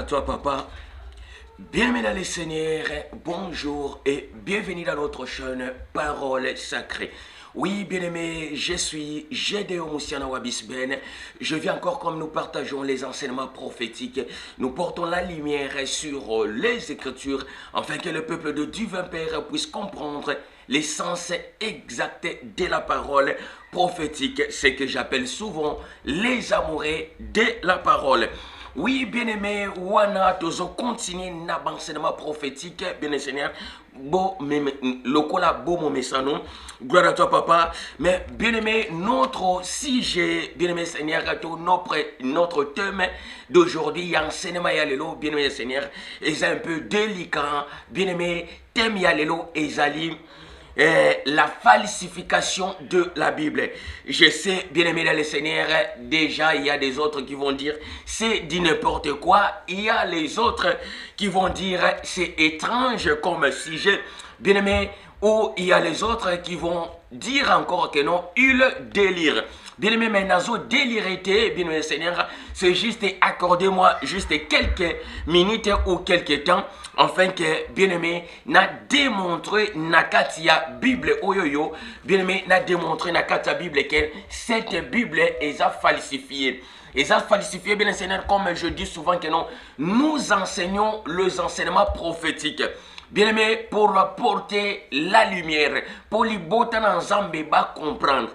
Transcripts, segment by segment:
toi, papa. Bienvenue dans le Seigneur, bonjour et bienvenue dans notre chaîne Parole Sacrée. Oui, bien-aimé, je suis Gédéon Moussiana Wabisben. Je viens encore comme nous partageons les enseignements prophétiques. Nous portons la lumière sur les Écritures afin que le peuple de Dieu Père puisse comprendre l'essence exacte de la parole prophétique, ce que j'appelle souvent les amoureux de la parole. Oui, bien-aimé, wana tozo continue na enseignement prophétique, bien Seigneur. Bon, le cola beau mon message, gloire à toi, papa. Mais bien-aimé, notre sujet, bien-aimé Seigneur, notre thème d'aujourd'hui, enseignement Yalelo, bien-aimé Seigneur, est un peu délicat. Bien-aimé, thème Yalelo et Zali. La falsification de la Bible. Je sais, bien aimé dans le Seigneur, déjà il y a des autres qui vont dire c'est dit n'importe quoi. Il y a les autres qui vont dire c'est étrange comme sujet. Bien aimé, ou il y a les autres qui vont dire encore que non, il délire. Bien aimé, mais nazo délirité, bien aimé Seigneur, c'est juste accordez-moi juste quelques minutes ou quelques temps, afin que, bien aimé, n'a démontré na katia Bible oyoyo, bien aimé, n'a démontré na katia Bible que cette Bible est falsifiée. Et ça falsifié, bien Seigneur, comme je dis souvent que non, nous enseignons les enseignements prophétiques. Bien aimé, pour porter la lumière, pour les botan ensemble, comprendre.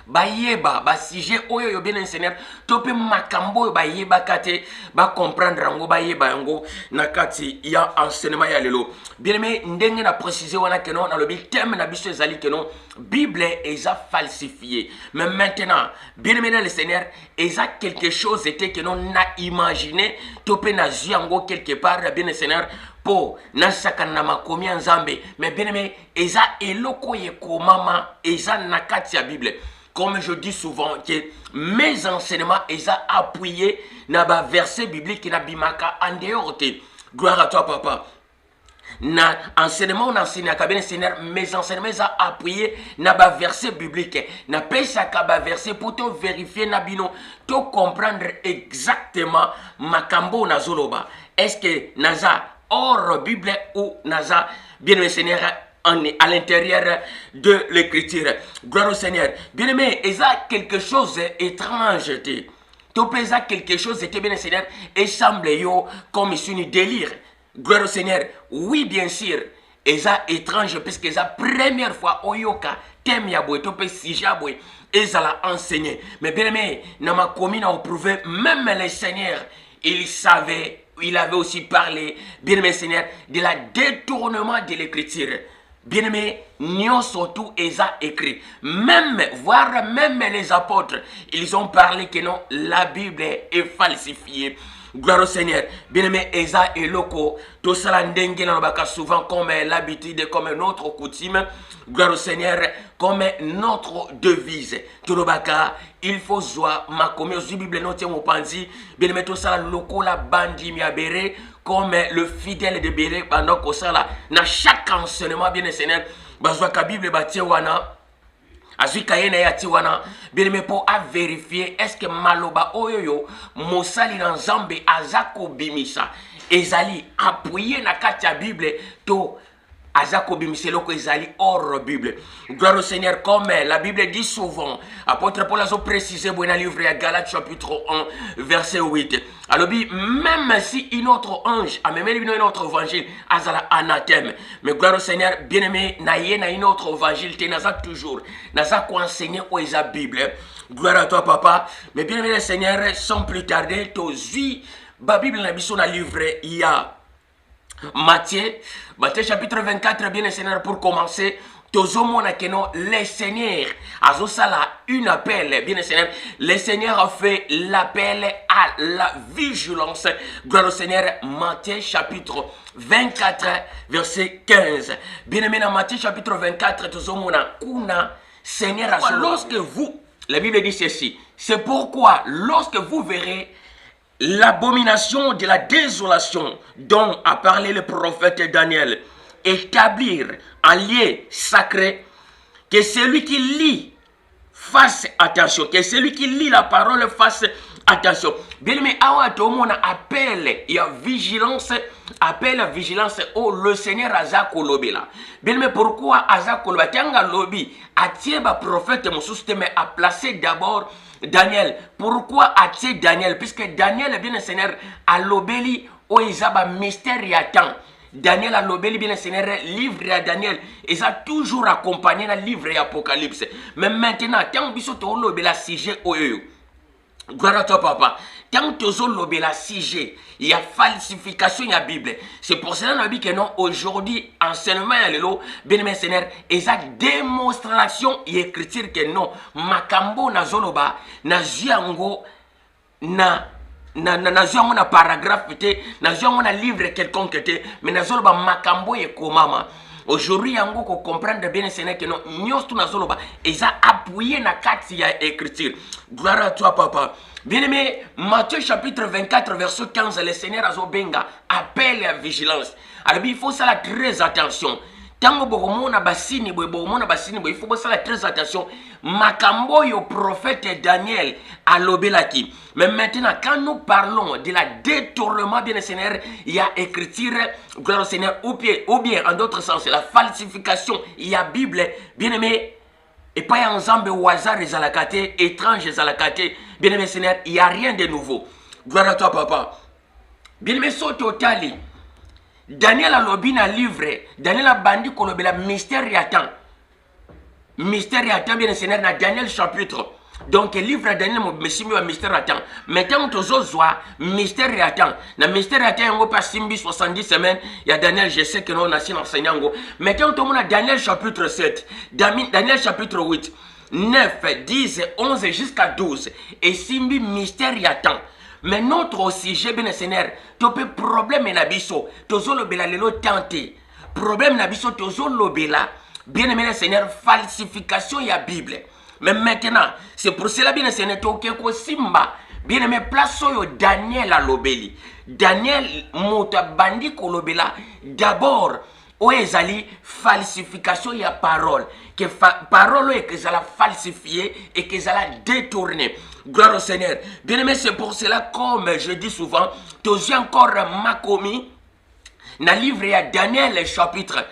Bayeba, ba sujet oyo yo bien Seigneur, tope makambo bayeba kate, ba comprendre rango bayeba yango nakati ya enseignement ya lelo. Bien aimé, ndenge na préciser wana que non dans le thème na biso ezali que non, Bible est falsifié. Mais maintenant, bien aimé dans le Seigneur, eza quelque chose était que non na imaginé, tope na yango quelque part bien Seigneur. Po na sakana makomi nzambe, mais bien aimé, eza eloko ye komama, eza nakati ya Bible. Comme je dis souvent, que mes enseignements sont appuyés dans le verset biblique qui n'a bimaka en dehors. Gloire à toi, papa. Na enseignement on enseigne à bien Seigneur, mes enseignements sont appuyés dans le verset biblique. Na pesa kaba verset pour te vérifier na bino, te comprendre exactement makambo na zoloba. Est-ce que naza hors Bible ou naza bien Seigneur à l'intérieur de l'écriture. Gloire au Seigneur. Bien-aimé, il y a quelque chose d'étrange. Tout ça quelque chose de bien Seigneur et semble comme un délire. Gloire au Seigneur. Oui, bien sûr. Et ça étrange puisque c'est la première fois oyoka thème ya boy topé sujet boy et ça l'a enseigné. Mais bien-aimé, dans ma commune on prouvé même les seigneurs, ils savaient, il avait aussi parlé, bien-aimé Seigneur, de la détournement de l'écriture. Bien-aimé, nous surtout Esa écrit. Même, voire même les apôtres, ils ont parlé que non, la Bible est falsifiée. Gloire au Seigneur. Bien-aimé, Esa et Loco, tout ça l'endengue dans souvent comme l'habitude, comme notre coutume. Gloire au Seigneur, comme notre devise. Tout le baka, il faut voir ma commerce du Bible, notre panzi. Bien-aimé, tout ça, Loco, la bandi, miabere. Comme le fidèle de Béré pendant que ça là, dans chaque enseignement bien Seigneur, bazwa ka Bible bati wana, azwi kayena ya ti wana, bien mais pour vérifier est-ce que maloba oyoyo mosali na Nzambe azako bimisa, ezali appuyé na katia Bible to azako bimisa loko ezali hors Bible. Gloire au Seigneur, comme la Bible dit souvent, apôtre Paul a précisé dans le livre à Galates chapitre 1 verset 8. Alors même si un autre ange a même un autre évangile azala anathème, mais gloire au Seigneur, bien-aimé, naïe na un autre évangile te naza toujours naza ko enseigner au esa Bible. Gloire à toi papa. Mais bien-aimé le Seigneur, sans plus tarder, to zui ba Bible na biso na livre il y a Matthieu chapitre 24, bien le Seigneur, pour commencer. Tozomona que non, le Seigneur a une appel, bien le Seigneur. Le Seigneur a fait l'appel à la vigilance. Gloire au Seigneur, Matthieu chapitre 24, verset 15. Bien aimé, dans Matthieu chapitre 24, Tozomona, kuna Seigneur a lorsque vous, la Bible dit ceci, c'est pourquoi lorsque vous verrez l'abomination de la désolation dont a parlé le prophète Daniel, établir un lieu sacré, que celui qui lit fasse attention, que celui qui lit la parole fasse Attention, bien aimé, awa tout le monde appelle, il y a vigilance, appelle à vigilance, oh le Seigneur Aza Kolobela. Bien aimé, pourquoi Aza Kolobela? Tianga Lobi, Atieba prophète, mon système a placé d'abord Daniel. Pourquoi Atie Daniel? Puisque Daniel, bien le Seigneur, a lobeli, oh Isaba mystère y attend. Daniel a lobeli bien le Seigneur, livre à Daniel, ils ont toujours accompagné le livre et Apocalypse. Mais maintenant, tant que tu as lobela sujet, oh gloire à toi, papa. Tant que tu as lobé la sujet, il y a falsification de la Bible. C'est pour cela qu'on a dit que non, aujourd'hui, enseignement, il y a bien aimé Seigneur, et ça démonstration et écriture que non, Makambo na zoloba, na ziango, na paragraphe, na ziango na livre quelconque, mais na zoloba Makambo et Komama. Aujourd'hui, il faut comprendre bien Seigneur que non, nous tous nazoloba, ils ont appuyé na carte ya écriture. Gloire à toi, papa. Bien aimé, Matthieu chapitre 24, verset 15, le Seigneur Azobenga appelle à vigilance. Alors, il faut ça très attention. Tango bokomona basini boy, il faut ça très attention. Makambo yo prophète Daniel a lobelaki. Mais maintenant, quand nous parlons de la détournement, bien le Seigneur, il y a écriture, gloire au Seigneur, ou bien en d'autres sens, la falsification, il y a Bible, bien aimé, et pas ensemble au hasard les alakaté, étranges les alakaté, bien aimé Seigneur, il n'y a rien de nouveau. Gloire à toi, papa. Bien aimé, saute au tali. Daniel a lobby na livre, Daniel a bandi qu'on lobby la mystère y attend. Mystère y attend, bien le Seigneur, dans Daniel chapitre. Donc, le livre de Daniel, me mystère attend. Maintenant, tu as mystère y attend. Dans mystère y attend, on passe 70 semaines. Il y a Daniel, je sais que nous, on a enseigné. Maintenant, tu as Daniel chapitre 7, Daniel chapitre 8, 9, 10, 11 jusqu'à 12. Et Simbi, mystère y attend. Mais notre sujet, bien le Seigneur, tu peux problème na biso, tu as le bela lelo tenté. Problème na biso, tu as le bela, bien aimé le Seigneur, falsification ya Bible. Mais maintenant, c'est pour cela, bien le Seigneur, tu as simba, bien aimé, place yo Daniel à l'obéli. Daniel, mota bandi ko lobela, d'abord, o ezali falsification ya parole. Que parole est que ça l'a falsifié et que ça l'a détourné. Gloire au Seigneur. Bien aimé, c'est pour cela, comme je dis souvent, tu as encore ma commis. Dans le livre, il y a Daniel chapitre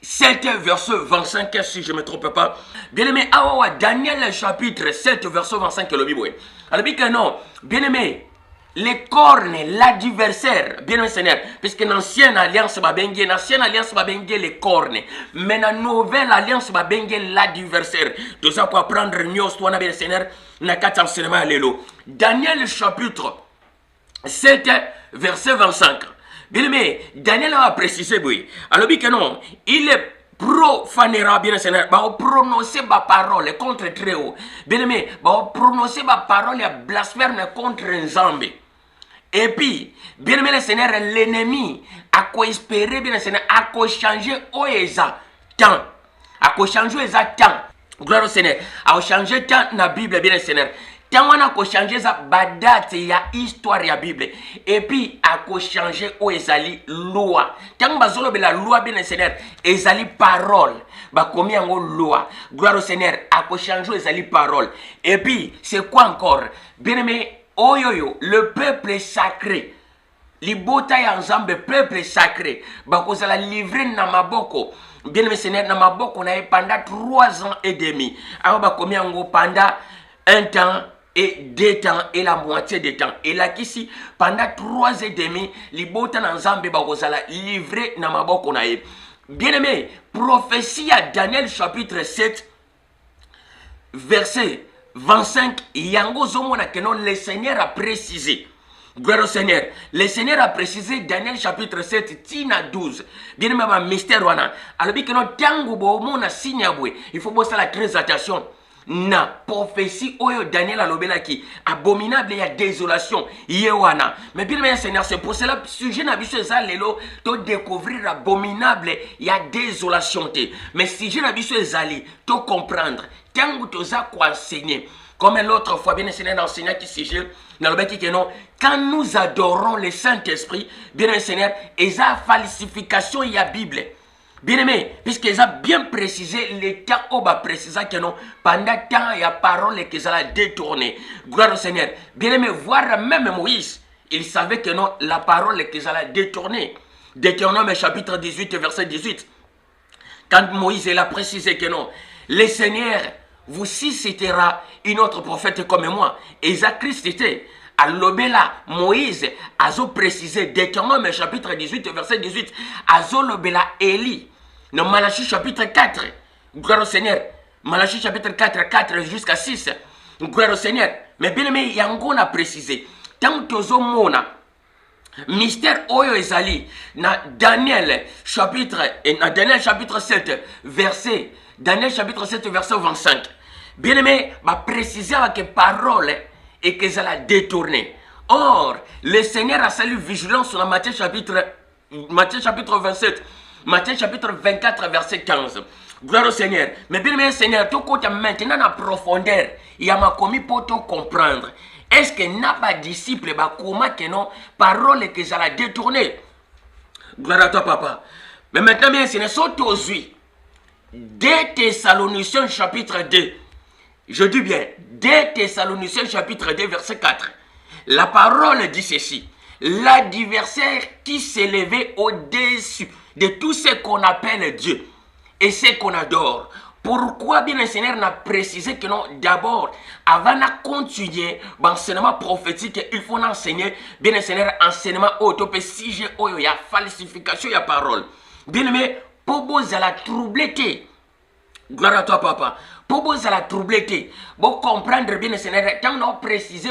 7, verset 25, si je ne me trompe pas. Bien aimé, Daniel chapitre 7, verset 25, le Bible. Alors, bien que non, bien aimé, les cornes, l'adversaire, bien aimé Seigneur, puisque dans l'ancienne alliance, les cornes, mais dans la nouvelle alliance, l'adversaire. Tout ça pour apprendre mieux, toi, bien Seigneur, dans 4 enseignements, alléluia. Daniel chapitre 7, verset 25. Bien aimé, Daniel a précisé, oui. Alors, bien que non, il est profanera bien Seigneur, va prononcer ma parole contre très haut. Bien aimé, va prononcer ma parole et blasphème contre un zombie. Et puis, bien aimé le Seigneur, l'ennemi a quoi espérer, bien le Seigneur, a quoi changer au eza temps. A quoi changer eza temps. Gloire au Seigneur. A quoi changer temps dans la Bible, bien le Seigneur. Tant on a quoi changer ça, badate, il y a histoire, il y a Bible. Et puis, a quoi changer au ezali loi. Tant bazolo be la loi, bien le Seigneur, ezali parole. Bah, combien on loi. Gloire au Seigneur, a quoi changer ezali parole. Et puis, c'est quoi encore? Bien aimé, oyoyo, le peuple sacré. Libota ya nzambe, peuple sacré. Bako la livrer na maboko. Bien aimé Seigneur, na maboko na pendant 3 ans et demi. Alors bah combien on pendant 1 temps et 2 temps et la moitié des temps. Et là ici pendant 3 ans et demi, libota na nzambe bako la livrer na maboko na ye. Bien aimé, prophétie à Daniel chapitre 7 verset 25, Yango Zomona que non, le Seigneur a précisé. Gloire au Seigneur. Le Seigneur a précisé Daniel chapitre 7, Tina 12. Bien aimé, ma mystère wana. Alors, que non, tango bo mona signabwe. Il faut bosser la très attention. Na prophétie oyo Daniel a lobela qui abominable, il y a désolation yewana. Mais bien aimé Seigneur, c'est pour cela sujet na biso ça lelo to découvrir abominable, il y a désolation te. Mais sujet na biso ezali to comprendre tango toza ko enseigner. Comme l'autre fois, bien Seigneur enseignant qui sujet na lobeki que non, quand nous adorons le Saint-Esprit, bien Seigneur, et ça falsification il y a Bible. Bien-aimé, puisqu'ils ont bien précisé les temps où va préciser que non, pendant temps il y a parole qu'ils ont détourné. Gloire au Seigneur. Bien-aimé, voir même Moïse, il savait que non, la parole qu'ils allaient détourner. Deutéronome chapitre 18, verset 18. Quand Moïse il a précisé que non, le Seigneur vous suscitera une autre prophète comme moi. Et Christ était. À l'obéla, Moïse a précisé, Deutéronome chapitre 18, verset 18, a l'obéla Élie. Dans Malachie chapitre 4, gloire au Seigneur. Malachie chapitre 4, 4 jusqu'à 6, gloire au Seigneur. Mais bien aimé, Yangon a précisé, tant que Zomona, mystère oyo ezali, na Daniel chapitre 7, verset, Daniel chapitre 7, verset 25. Bien aimé, va préciser avec parole et que ça l'a détourné. Or, le Seigneur a salué vigilance sur Matthieu chapitre 27, Matthieu chapitre 24, verset 15. Gloire au Seigneur. Mais bien aimé Seigneur, tout côté maintenant en profondeur, il y a ma commis pour tout comprendre. Est-ce que n'a pas disciple, comment que non, parole que ça l'a détourné? Gloire à toi, papa. Mais maintenant, bien, ce ne sont aujourd'hui. 2 Thessaloniciens chapitre 2. Je dis bien, 2 Thessaloniciens chapitre 2, verset 4. La parole dit ceci. L'adversaire qui s'élevait au-dessus de tout ce qu'on appelle Dieu et ce qu'on adore. Pourquoi bien le Seigneur n'a précisé que non, d'abord, avant de continuer l'enseignement prophétique, il faut enseigner, bien le Seigneur, enseignement autopé, si j'ai il y a falsification, il y a parole. Bien aimé, pour vous la troubler. Gloire à toi, papa. Pour vous la troubler, pour comprendre bien le Seigneur, quand on a précisé,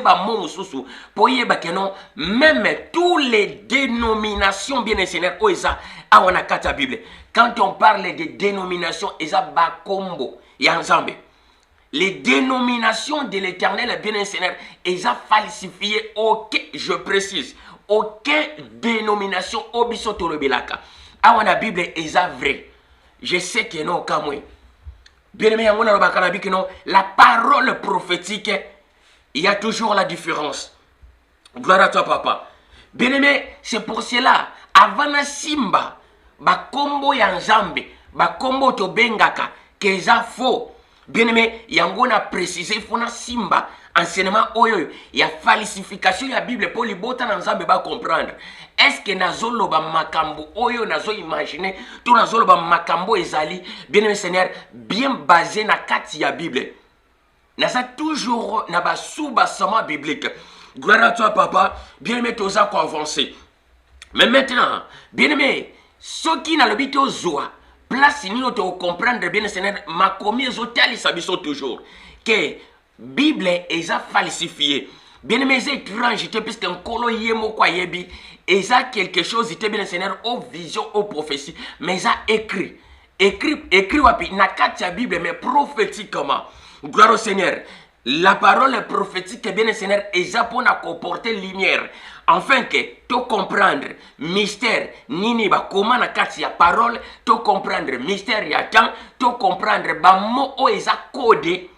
pour y que non, même toutes les dénominations bien le Seigneur, on a la Bible. Quand on parle de dénominations, ils ont bakombo, yanzambe. Les dénominations de l'Éternel, bien le Seigneur, ils ont falsifié aucun, je précise, aucune dénomination obisotolobelaka. On a Bible, ils ont vrai. Je sais que non, comme moi. Bien aimé, la parole prophétique, il y a toujours la différence. Gloire à toi, papa. Bien aimé, c'est pour cela, avant la simba, bakombo ya nzambe, bakombo to bengaka, keza faux. Bien aimé, yango na précisé, il faut na simba, enseignement oyo, il y a falsification de la Bible pour les bota na nzambe ba comprendre. Est-ce que nazolo ba makambo oyo nazo imaginer, tout nazolo ba makambo ezali, bien aimé Seigneur, bien basé na kati ya Bible. Naza toujours na ba sous-bassement biblique. Gloire à toi, papa. Bien aimé, tu as avancé. Mais maintenant, bien aimé, ceux qui n'ont pas de joie, place nous te comprendre bien, Seigneur, ma commis aux hôtels, ils sont toujours que Bible est falsifiée. Bien aimé, c'est étrange, puisque un colo yemo kwa yebi, et ça quelque chose, il bien, Seigneur, aux visions, aux prophéties, mais ça écrit. Écrit wapi, na katia Bible, mais prophétiquement. Gloire au Seigneur. La parole prophétique, bien le Seigneur, est pour comporter lumière. Afin que tu comprendre mystère, nini ba comment na kati ya parole, tu comprendre mystère ya temps, tu comprendre ba mo o eza codé,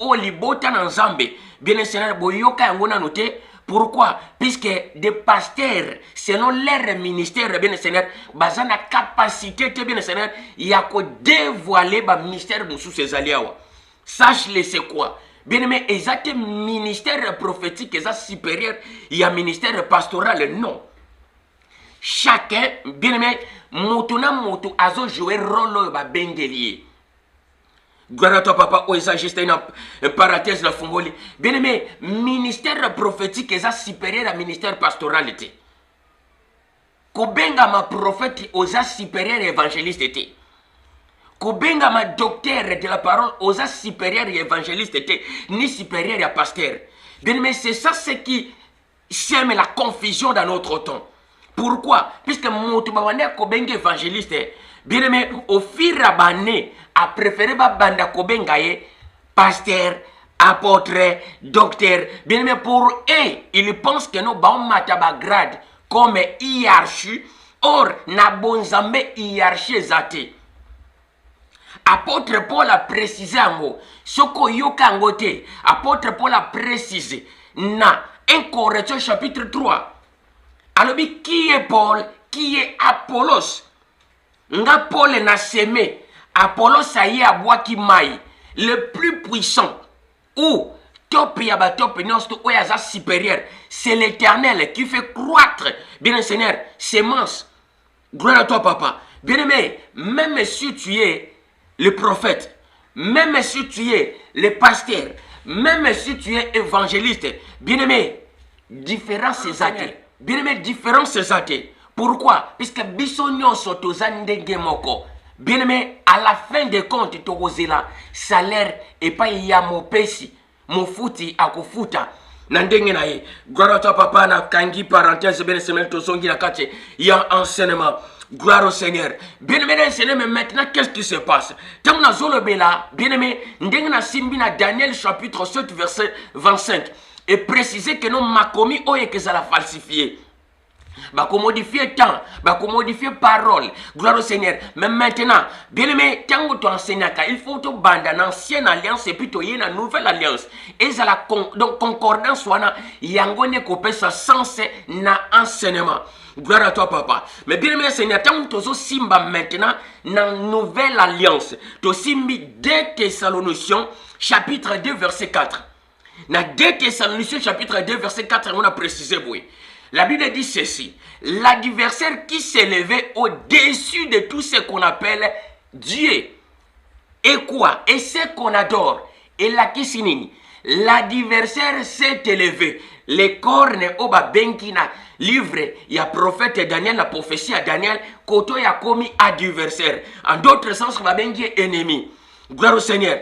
o libota na nzambe. Bien le Seigneur, boyoka yango na noté. Pourquoi? Puisque des pasteurs, selon leur ministère, bien le Seigneur, bazan na capacité, bien le Seigneur, il y a que dévoiler ba mystère sous ses alliés. Sache-le c'est quoi? Bien aimé, exact ministère prophétique, exact supérieur, il y a ministère pastoral, non. Chacun, bien aimé, motuna motu azo jouer rôle ba bengelier. Gloire à toi, papa, oh, ça juste une parenthèse la fungoli. Bien aimé, ministère prophétique, exact supérieur à ministère pastoralité. Kobenga ma prophète, osa supérieur évangéliste était. Kobenga ma docteur de la parole aux supérieurs et évangélistes était ni supérieur et pasteur. Bien mais c'est ça ce qui sème la confusion dans notre temps. Pourquoi? Puisque mon tubawane kobenga évangéliste, bien aimé au fur et à mesure a préféré banda kobenga pasteur, apôtre, docteur. Bien aimé pour eux, ils pensent que nous avons mataba grade comme hiérarchie. Or na bonzambe hiérarchie zate. Apôtre Paul a précisé en mot. Soko yoka ngote. Apôtre Paul a précisé. Na 1 Corinthiens chapitre 3. Alors, qui est Paul? Qui est Apollos? Nga Paul n'a semé. Apollo saïe à bois qui maille. Le plus puissant. Ou top yaba top supérieur. C'est l'Éternel qui fait croître. Bien Seigneur, sémence. Gloire à toi, papa. Bien aimé, même si tu es le prophète, même si tu es le pasteur, même si tu es évangéliste, bien aimé, différence c'est athée. Bien aimé, différence c'est athée. Pourquoi? Puisque bisogno sotozande moko. Bien aimé, à la fin des comptes, togozela salaire et pas yamopesi, mofuti akufuta. Nandenge na ye. Gloire à toi, papa, na kangi parenthèse, bien semel tozongi na kache, ya enseignement. Gloire au Seigneur. Bien-aimé, Seigneur, mais maintenant, qu'est-ce qui se passe? Tant na zolo bela, bien-aimé, ndenge na simbi na Daniel chapitre 7, verset 25. Et préciser que non makomi oye que ça l'a falsifié. Bah, qu'on modifie temps, bah, qu'on modifie parole. Gloire au Seigneur. Mais maintenant, bien aimé, tant que tu enseignes, il faut te bande en ancienne alliance et puis tu y une nouvelle alliance. Et ça la donc concordance soit yango ne coupe sa sens na enseignement. Gloire à toi, papa. Mais bien aimé, Seigneur, tant que tu simba maintenant na nouvelle alliance, tu simbi 2 Thessaloniciens chapitre 2 verset 4. Dans 2 Thessaloniciens chapitre 2 verset 4, on a précisé, oui. La Bible dit ceci. L'adversaire qui s'est levé au-dessus de tout ce qu'on appelle Dieu. Et quoi? Et ce qu'on adore. Et la kisinini. L'adversaire s'est élevé. Les cornes au babenkina. Livre, il y a prophète Daniel, la prophétie à Daniel, koto ya commis adversaire. En d'autres sens, babenki ennemi. Gloire au Seigneur.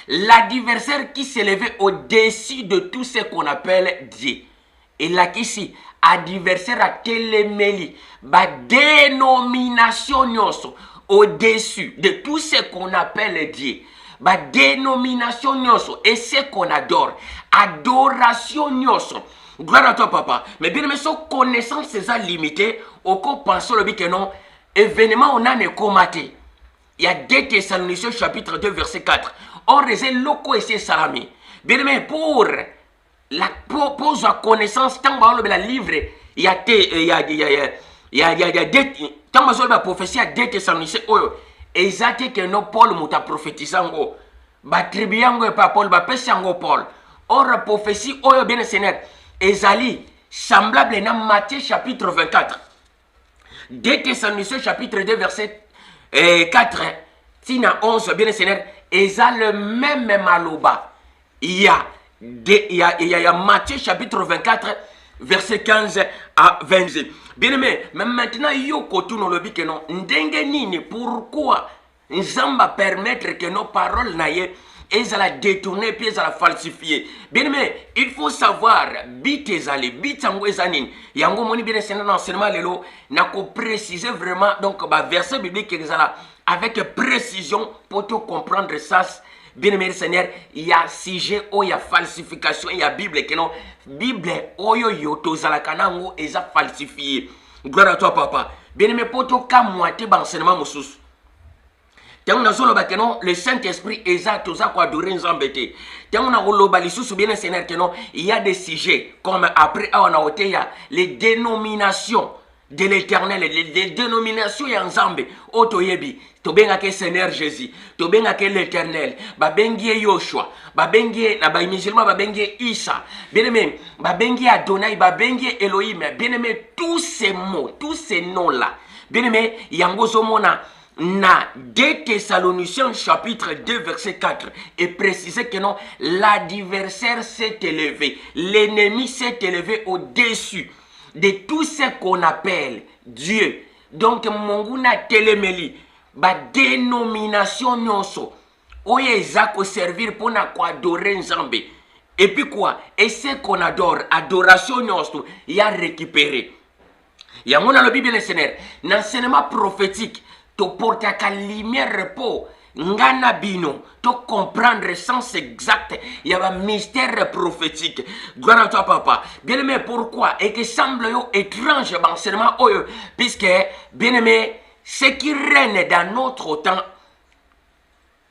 L'adversaire qui s'est levé au-dessus de tout ce qu'on appelle Dieu. Et là ici, adversaire à téléméli, ba dénomination nyonso au-dessus de tout ce qu'on appelle Dieu. Ba dénomination nyonso et ce qu'on adore. Adoration nyonso. Gloire à toi, papa. Mais bien mais son connaissance c'est limité. Au qu'on pense le but que non. Événement on a ne comaté. Il y a 2 Thessaloniciens chapitre 2 verset 4. On réserve loko et c'est salami. Bien mais pour la pose à connaissance tant que la livre il y a tant que la prophétie a 2 Thessaloniciens exact que no Paul muta prophétisango ba tribiango pas Paul ba pesango Paul or prophétie oyo bien Seigneur ezali semblable dans Matthieu chapitre 24 2 Thessaloniciens chapitre 2 verset 4 tina 11 bien Seigneur eza le même maloba il y a Matthieu chapitre 24 verset 15 à 26. Bien aimé, mais maintenant yoko tout no lobi que non ndenge nini pourquoi nzamba permettre que nos paroles naye ezala détourner puis ezala falsifier. Bien aimé, il faut savoir bit ezali bit yango ezanine yango moni bien c'est dans enseignement lelo na ko préciser vraiment donc ba verset biblique ezala avec précision pour te comprendre ça. Bien aimé Seigneur, il y a sujet, il y a falsification, il y a Bible qui non. Bible, oyo yoto zalakanango, et ça falsifié. Gloire à toi, papa. Bien aimé, pour toi, comme moi, tu es enseignement moussous. Tant on a zolo bakeno, le Saint-Esprit est ça, tout ça, quoi, adorer nous embêter. Tant on a rolobali sous bien Seigneur, que non, il y a des sujets, comme après, on a ôté, il y a les dénominations de l'éternel, les dénominations et ensemble, otoyebi. Tobenga ke Seigneur Jésus, tobenga ke l'éternel, babengi Yoshua, babengi na ba musulman babengi Isa, bien-aimé, babengi Adonai, babengi Elohim, bien-aimé, tous ces mots, tous ces noms-là, bien-aimé, yango zomona na 2 Thessaloniciens chapitre 2 verset 4 et préciser que non, l'adversaire s'est élevé, l'ennemi s'est élevé au-dessus de tout ce qu'on appelle Dieu. Donc, monguna telemeli, ba dénomination nyonso, oye zako servir pour na quoi adorer Nzambe. Et puis quoi? Et ce qu'on adore, adoration nyonso, y a récupéré. Y a mon dans la Bible, le Seigneur, l'enseignement prophétique, te porte à la lumière repos. Ngana bino, to comprendre le sens exact, il y a un mystère prophétique. Gloire à toi, papa. Bien aimé, pourquoi? Et que semble étrange l'enseignement, puisque, bien aimé, ce qui règne dans notre temps,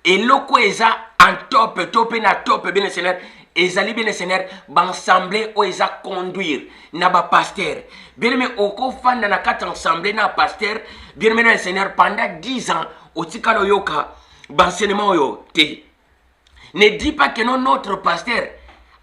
et l'okweza en top, top, bien Seigneur, ezali bien Seigneur ensemble o eza conduire na ba pasteur bien aimé oko fanda na kati ensemble na pasteur bien aimé na Seigneur pendant 10 ans otikalo yoka enseignement yo te. Ne dis pas que non, notre pasteur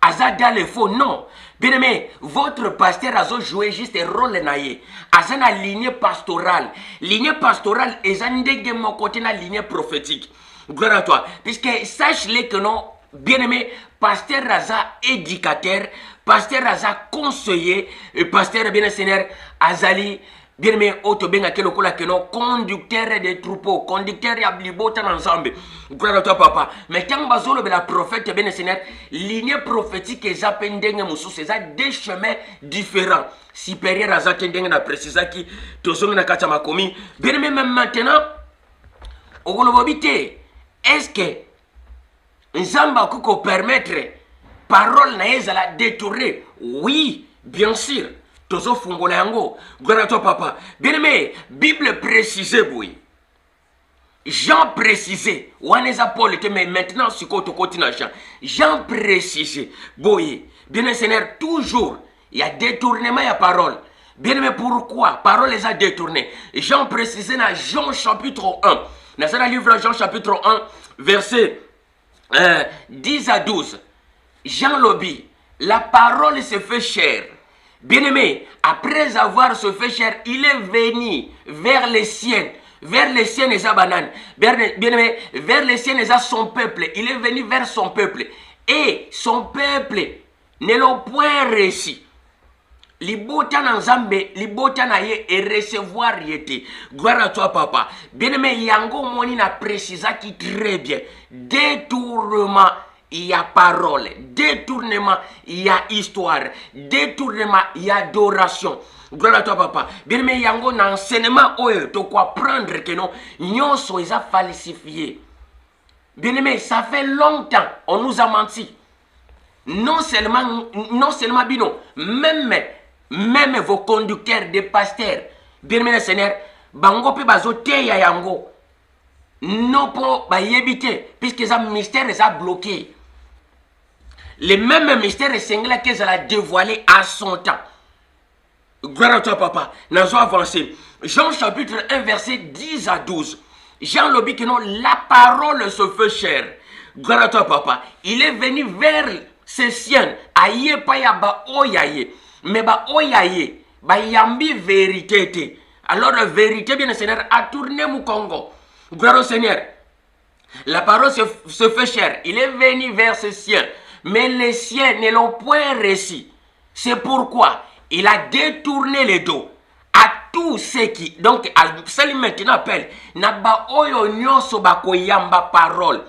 aza dans le faux, non. Bien aimé, votre pasteur a joué juste un rôle naïe. Aza na lignée pastorale. Lignée pastorale est un de mon côté na lignée prophétique. Gloire à toi. Puisque sache-le que non, bien aimé, pasteur aza éducateur, pasteur aza conseiller, pasteur bien Seigneur azali. Bien aimé, Otobenga Kelokola Keno, conducteur des troupeaux, conducteur ya blibotan ensemble. Gloire à toi, papa. Mais quand Bazolo la prophète, bien Seigneur, lignée prophétique et Zapendenge Moussou, c'est des chemins différents. Supérieur à Zatendenge na précisa qui, Tozong na Katama Komi. Bien aimé, même maintenant, Ogolobobite, est-ce que Nzamba Kuko permettre parole na ezala détourner? Oui, bien sûr. Tozo fungola yango. Gloire à toi, papa. Bien aimé, Bible précisée, oui. Jean précisé. Waneza Paul était, mais maintenant, si koto kotina Jean. Jean précisé. Boy. Bien aimé, Seigneur, toujours, il y a détournement, il y a parole. Bien aimé, pourquoi? Parole les a détournées. Jean précisé dans Jean chapitre 1. Dans le livre Jean chapitre 1, verset 10 à 12. Jean Lobby, la parole se fait chair. Bien-aimé, après avoir se fait chair, il est venu vers les siens. Vers les siens et sa banane. Bien-aimé, vers les siens et son peuple. Il est venu vers son peuple. Et son peuple ne l'ont point réussi. Libota na Nzambe, libota na ye et recevoir yete. Gloire à toi, papa. Bien-aimé, yango moni na précisa qui très bien. Détournement. Il y a parole, détournement, il y a histoire, détournement, il y a adoration. Gloire à toi, papa. Bien mais yango na enseignement oyo to quoi prendre que non, nyonso ils a falsifié. Bien aimé, ça fait longtemps on nous a menti. Non seulement bino, même vos conducteurs des pasteurs. Bien aimé Seigneur, bango pe bazo te ya yango. Non pour ba yebite puisque ça mystère est bloqué. Le même mystère singlet qu'elle a dévoilé à son temps. Gloire à toi, papa. Nous allons avancer. Jean chapitre 1, verset 10 à 12. Jean le dit que non, la parole se fait chair. Gloire à toi, papa. Il est venu vers ses siens. Aïe, pas ya ba oyaye. Mais ba oyaye, ba yambi vérité. Alors, la vérité, bien le Seigneur, a tourné mon Congo. Gloire au Seigneur. La parole se fait chair. Il est venu vers ses siens. Mais les siens ne l'ont point réussi. C'est pourquoi il a détourné les dos à tous ceux qui. Donc, celui maintenant appelle. Naba oyo nyonso bakoyamba parole.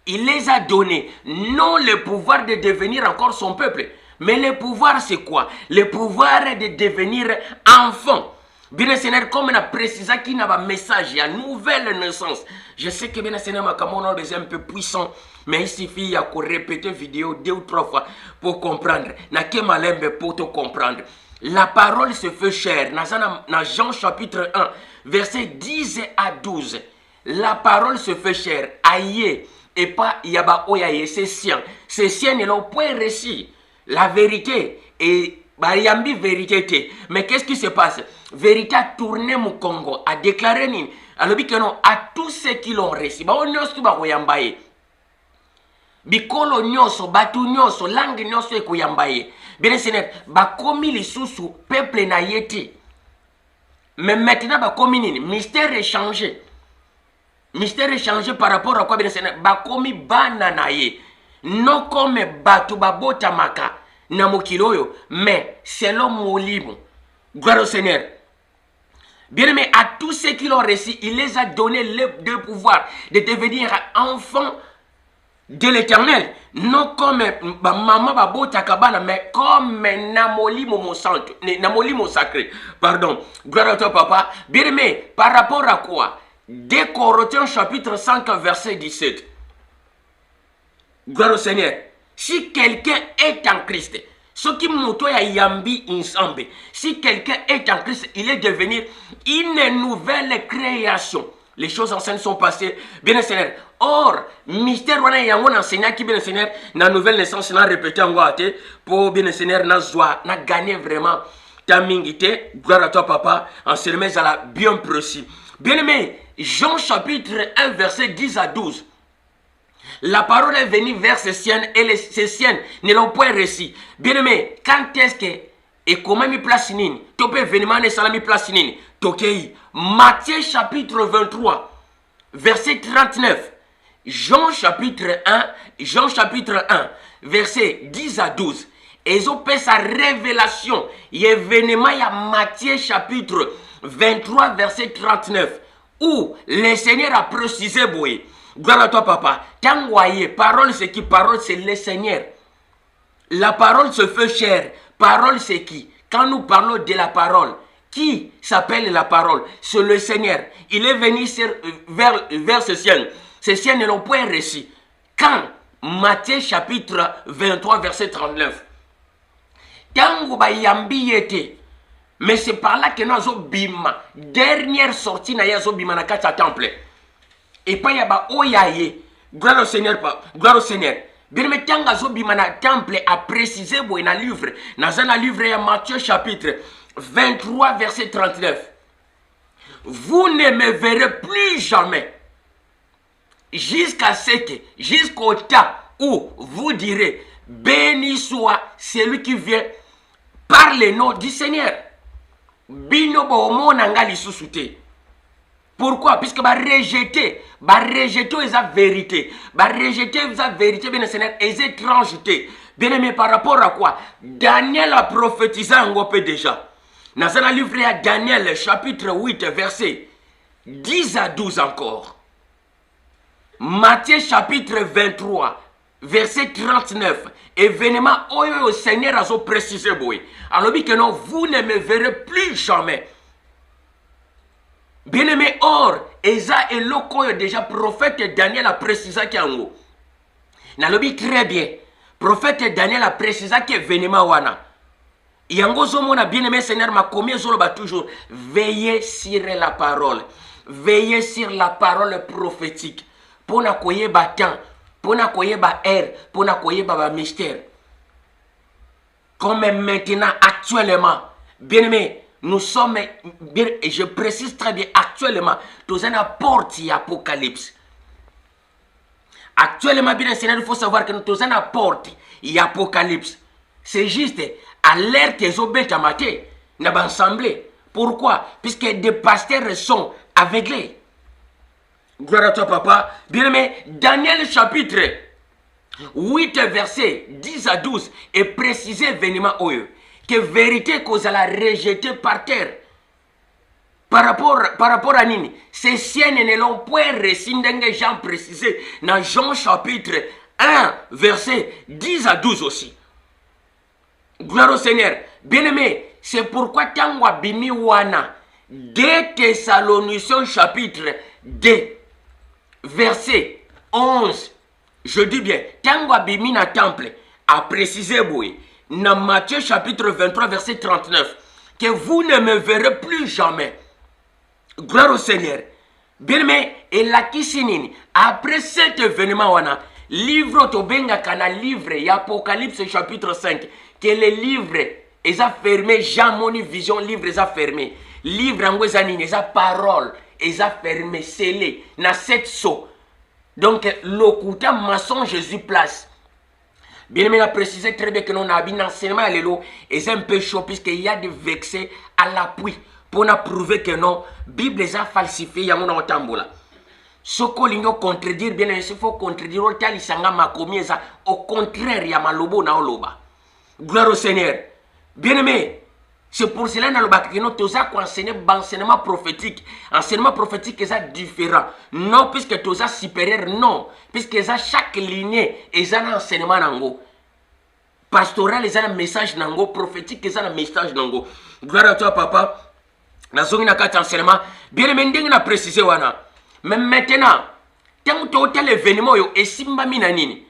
Il les a donné non le pouvoir de devenir encore son peuple. Mais le pouvoir c'est quoi? Le pouvoir de devenir enfant. Bien Seigneur, comme on a précisé qu'il y a un message, il y a une nouvelle naissance. Je sais que bien Seigneur, ma camarade est un peu puissant, mais il suffit de répéter la vidéo 2 ou 3 fois pour comprendre. N'a que malembe pour te comprendre. La parole se fait chair. Dans Jean chapitre 1, verset 10 à 12. La parole se fait chair. Aïe, et pas yaba oyaye, c'est sien. Ces siens ne l'ont point réussi. La vérité est. Bayambi vérité. Mais qu'est-ce qui se passe? Vérité a tourné mon Congo, a déclaré nini. Alors que non, à tous ceux qui l'ont reçu, ba onyoso ba koyambaye. Bikolo nyoso, batu nyoso, langue nyoso e koyambaye. Bien Seigneur, ba komi lisusu peuple na yeti. Mais maintenant ba komi nini, mystère est changé. Mystère est changé par rapport à quoi bien Seigneur, ba komi bana na ye. Non comme batu babota maka. Namokiloyo, mais selon mon livre, gloire au Seigneur. Bien aimé, à tous ceux qui l'ont reçu, il les a donné le pouvoir de devenir enfants de l'Éternel. Non comme maman babota kabana, mais comme namoli mon sacré. Pardon, gloire à toi, papa. Bien aimé, par rapport à quoi? 2 Corinthiens chapitre 5, verset 17. Gloire au Seigneur. Si quelqu'un est en Christ, ce qui m'autoya yambi ensemble, si quelqu'un est en Christ, il est devenu une nouvelle création. Les choses anciennes sont passées. Bien Seigneur. Or, mystère wana yango enseignant qui bien Seigneur na nouvelle naissance na répété en goûté pour bien Seigneur na joie na gagner vraiment ta mingité. Gloire à toi papa. Enseignement à la bien précis. Bien aimé, Jean chapitre 1 verset 10 à 12. La parole est venue vers ces siennes et ces siennes ne l'ont point reçu. Bien aimé, quand est-ce que et comment mi place nini? Tope événement ne salami place nini? Tokei. Matthieu chapitre 23 verset 39. Jean chapitre 1 verset 10 à 12. Et ils ont fait sa révélation. Événement il y a Matthieu chapitre 23 verset 39 où le Seigneur a précisé boy. Gloire à toi papa. Tangoye, parole c'est qui? Parole c'est le Seigneur. La parole se fait chair. Parole c'est qui? Quand nous parlons de la parole, qui s'appelle la parole? C'est le Seigneur. Il est venu vers ce ciel. Ces ciels ne l'ont point reçu. Quand? Matthieu chapitre 23 verset 39. Tango ba yambi yete. Mais c'est par là que nous avons bima. Dernière sortie na yazo bima na kata temple. Et pas yaba oyaye. Gloire au Seigneur. Gloire au Seigneur. Bien mais tanga zo bima na temple a précisé bo na livre. Dans un livre ya Matthieu chapitre 23 verset 39. Vous ne me verrez plus jamais. Jusqu'au temps où vous direz, béni soit celui qui vient par le nom du Seigneur. Bino bo monanga lisusuté. Pourquoi? Puisque va rejeter la vérité. Va rejeter la vérité, bien Seigneur, et les étrangetés. Bien aimé, par rapport à quoi? Daniel a prophétisé un peu déjà. Dans un livre à Daniel, chapitre 8, verset 10 à 12 encore. Matthieu chapitre 23, verset 39. Événement, au Seigneur a précisé. Alors, que non, vous ne me verrez plus jamais. Bien aimé, or, Eza et Loko, déjà, prophète Daniel a précisé qu'il y a un mot. Nalobi très bien. Prophète Daniel a précisé qu'il y a événement wana. Yango zomona bien aimé Seigneur m'a commis zoloba toujours. Veillez sur la parole. Veillez sur la parole prophétique. Pour na koye ba temps, pour na koye ba air, pour na koye ba mystère. Comme maintenant, actuellement, bien aimé, nous sommes, bien, et je précise très bien, actuellement, nous avons une porte d'Apocalypse. Actuellement, bien Seigneur, il faut savoir que nous avons une porte d'Apocalypse. C'est juste, alerte les obéis à mater, n'a pas ensemble. Pourquoi? Puisque des pasteurs sont aveuglés. Gloire à toi, papa. Bien aimé, Daniel chapitre 8, verset 10 à 12 est précisé événement que vérité qu'on a rejeté par terre. Par rapport à Nini, ces siennes ne l'ont point reçu, Jean précisé dans Jean chapitre 1, verset 10 à 12 aussi. Gloire au Seigneur. Bien aimé, c'est pourquoi Tangwa Bimi Wana, 2 Thessaloniciens chapitre 2, verset 11. Je dis bien, Tangwa Bimi na temple a précisé Boué, dans Matthieu chapitre 23, verset 39, que vous ne me verrez plus jamais. Gloire au Seigneur. Bien aimé, et la kisinini, après cet événement, livre Tobenga Kana livre, Apocalypse chapitre 5, que les livres, ils ont fermé, Jean Moni Vision, livre, ils ont fermé. Livre en Wezanini, ils ont parole, ils ont fermé, scellé, dans 7 sceaux. Donc, l'occoutant maçon Jésus place. Bien aimé, il a précisé très bien que nous avons un enseignement à l'élo, et c'est un peu chaud, puisqu'il y a des vexés à l'appui, pour nous prouver que non, la Bible les a falsifiés, il y a mon tambola. Ce qu'on a contredire, bien aimé, il faut contredire, au contraire, il y a malobo na oloba. Gloire au Seigneur. Bien aimé, c'est pour cela que nous avons enseigné l'enseignement prophétique. Enseignement prophétique est différent. Non, puisque nous avons supérieur, non. Puisque chaque lignée est un enseignement nango. Pastoral est un message nango. Prophétique est un message nango. Gloire à toi, papa. Nous avons un enseignement. Bien aimé, nous avons précisé. Mais maintenant, tant que tel événement est simba minanini.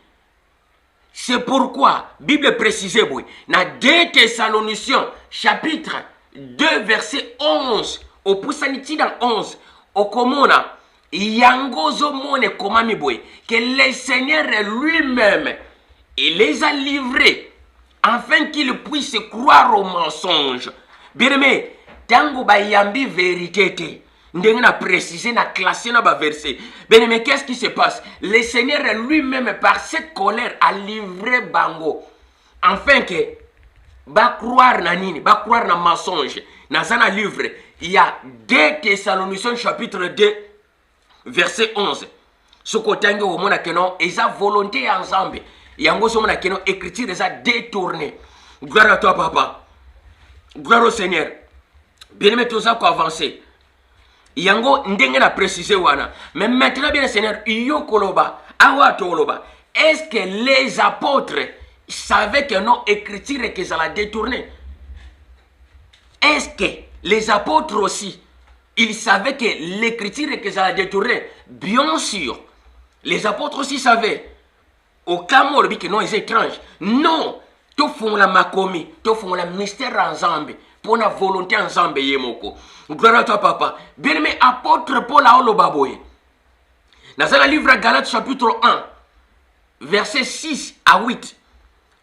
C'est pourquoi, Bible précisée, dans 2 Thessaloniciens, chapitre 2, verset 11, au Poussaniti dans 11, au Komona, Yangozo mone komami boy, que le Seigneur lui-même, il les a livrés afin qu'ils puissent croire au mensonge. Bien aimé, tango ba yambi vérité te. Ndenge na préciser, na classer na ba verset. Bien aimé, qu'est-ce qui se passe? Le Seigneur lui-même par cette colère a livré bango afin que ba croire na nini, ba croire na mensonge. Dans un livre, il y a 2 Thessaloniciens chapitre 2 verset 11. Ce côté au monde que non, et sa volonté ensemble. Yango so mona que non écriture déjà détourné. Gloire à toi papa. Gloire au Seigneur. Bien aimé tout ça pour avancer. Yango ndenge na préciser wana. Mais maintenant bien Seigneur, yo koloba, awa toloba. Est-ce que les apôtres savaient que non écriture et que ça l'a détourné? Est-ce que les apôtres aussi, ils savaient que l'écriture et que ça l'a détourné? Bien sûr. Les apôtres aussi savaient. Au cas où on dit que non, c'est étrange. Non. Tout font la makomi, tout font la mystère ensemble. Pour la volonté ensemble, yemoko. Gloire à toi, papa. Bien aimé, apôtre Paul a olobaboye. Dans le livre Galates chapitre 1, verset 6 à 8,